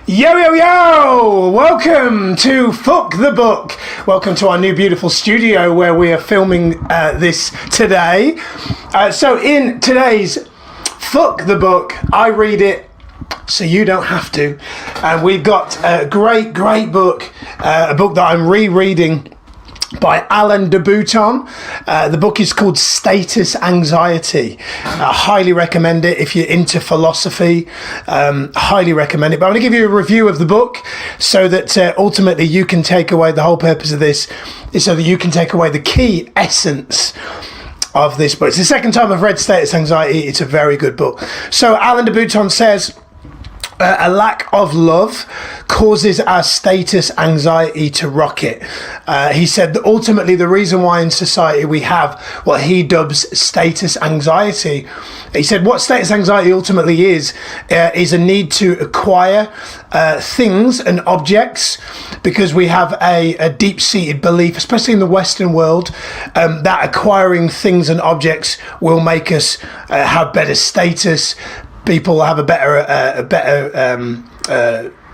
Yo, yo, yo! Welcome to Fuck the Book. Welcome to our new beautiful studio where we are filming this today. So in today's Fuck the Book, I read it so you don't have to. And we've got a great book, a book that I'm rereading by Alain de Botton. The book is called Status Anxiety. I highly recommend it if you're into philosophy. Highly recommend it. But I'm going to give you a review of the book so that ultimately you can take away, the whole purpose of this is so that you can take away the key essence of this book. It's the second time I've read Status Anxiety. It's a very good book. So Alain de Botton says, a lack of love causes our status anxiety to rocket. He said that ultimately the reason why in society we have what he dubs status anxiety. He said what status anxiety ultimately is a need to acquire things and objects, because we have a deep-seated belief, especially in the Western world, that acquiring things and objects will make us have better status. People have a better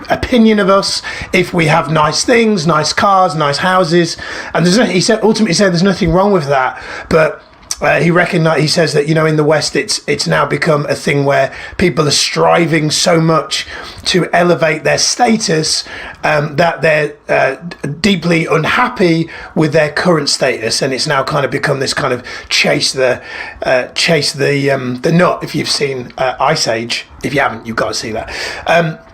opinion of us if we have nice things, nice cars, nice houses. And he said there's nothing wrong with that, but he says that, you know, in the West it's now become a thing where people are striving so much to elevate their status that they're deeply unhappy with their current status, and it's now kind of become this kind of chase the nut. If you've seen Ice Age, if you haven't, you've got to see that.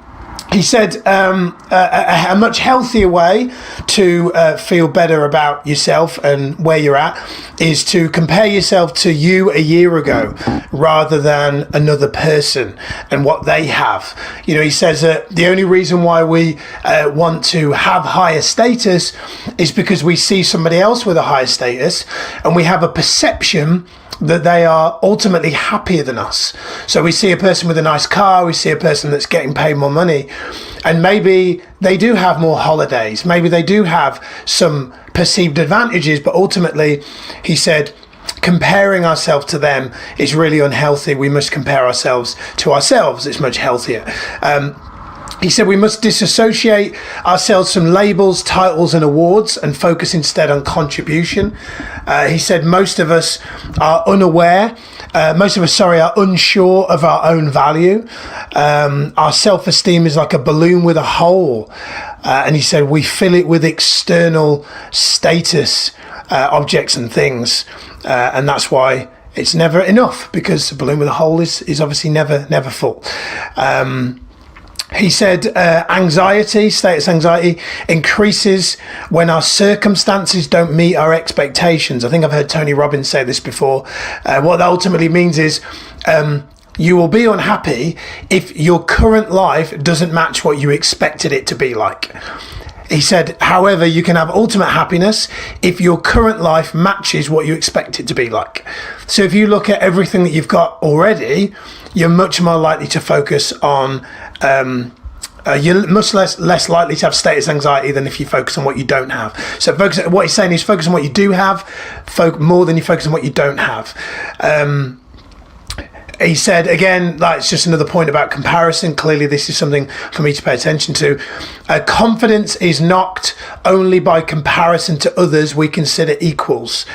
He said a much healthier way to feel better about yourself and where you're at is to compare yourself to you a year ago rather than another person and what they have. You know, he says that the only reason why we want to have higher status is because we see somebody else with a higher status and we have a perception that they are ultimately happier than us. So we see a person with a nice car, we see a person that's getting paid more money, and maybe they do have more holidays, maybe they do have some perceived advantages, but ultimately, he said, comparing ourselves to them is really unhealthy. We must compare ourselves to ourselves. It's much healthier. He said we must disassociate ourselves from labels, titles and awards and focus instead on contribution. He said most of us are unsure of our own value. Our self-esteem is like a balloon with a hole. And he said we fill it with external status, objects and things. And that's why it's never enough, because a balloon with a hole is obviously never full. He said status anxiety increases when our circumstances don't meet our expectations. I think I've heard Tony Robbins say this before. What that ultimately means is you will be unhappy if your current life doesn't match what you expected it to be like. He said, however, you can have ultimate happiness if your current life matches what you expect it to be like. So if you look at everything that you've got already, you're much more likely to focus on, you're much less likely to have status anxiety than if you focus on what you don't have. So what he's saying is focus on what you do have, more than you focus on what you don't have. He said, again, it's just another point about comparison. Clearly, this is something for me to pay attention to. Confidence is knocked only by comparison to others we consider equals.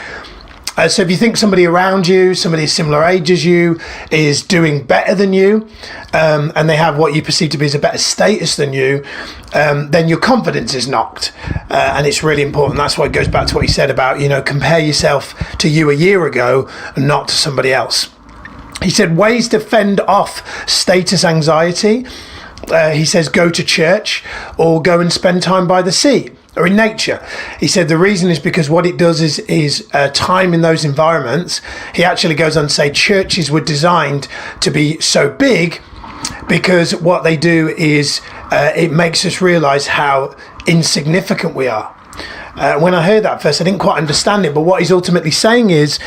So if you think somebody around you, somebody similar age as you, is doing better than you, and they have what you perceive to be as a better status than you, then your confidence is knocked. And it's really important. That's why it goes back to what he said about, you know, compare yourself to you a year ago and not to somebody else. He said ways to fend off status anxiety. He says go to church or go and spend time by the sea or in nature. He said the reason is because what it does is time in those environments. He actually goes on to say churches were designed to be so big because what they do is it makes us realize how insignificant we are. When I heard that first, I didn't quite understand it, but what he's ultimately saying is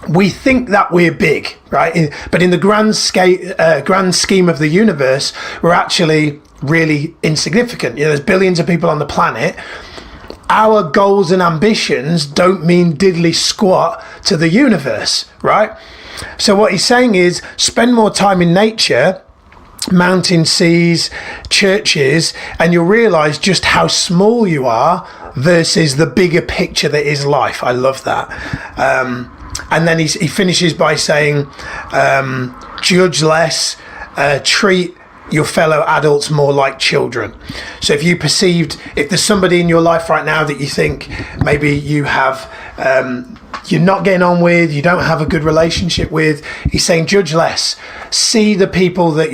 we think that we're big, right? But in the grand scheme of the universe, we're actually really insignificant. You know, there's billions of people on the planet. Our goals and ambitions don't mean diddly squat to the universe, right? So what he's saying is spend more time in nature mountain, seas, churches, and you'll realize just how small you are versus the bigger picture that is life. I love that. And then he finishes by saying, judge less, treat your fellow adults more like children. So if there's somebody in your life right now that you think maybe you have, you're not getting on with, you don't have a good relationship with, he's saying judge less. See the people that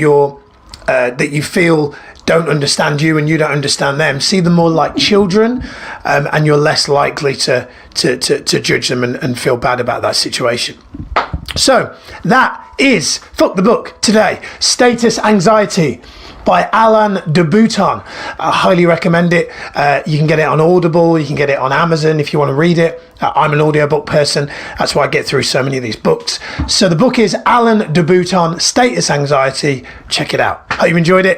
that you feel don't understand you and you don't understand them. See them more like children, and you're less likely to judge them and feel bad about that situation. So that is Fuck the Book today. Status Anxiety by Alain de Botton. I highly recommend it. You can get it on Audible, you can get it on Amazon if you want to read it. I'm an audiobook person, that's why I get through so many of these books. So the book is Alain de Botton, Status Anxiety. Check it out. Hope you enjoyed it.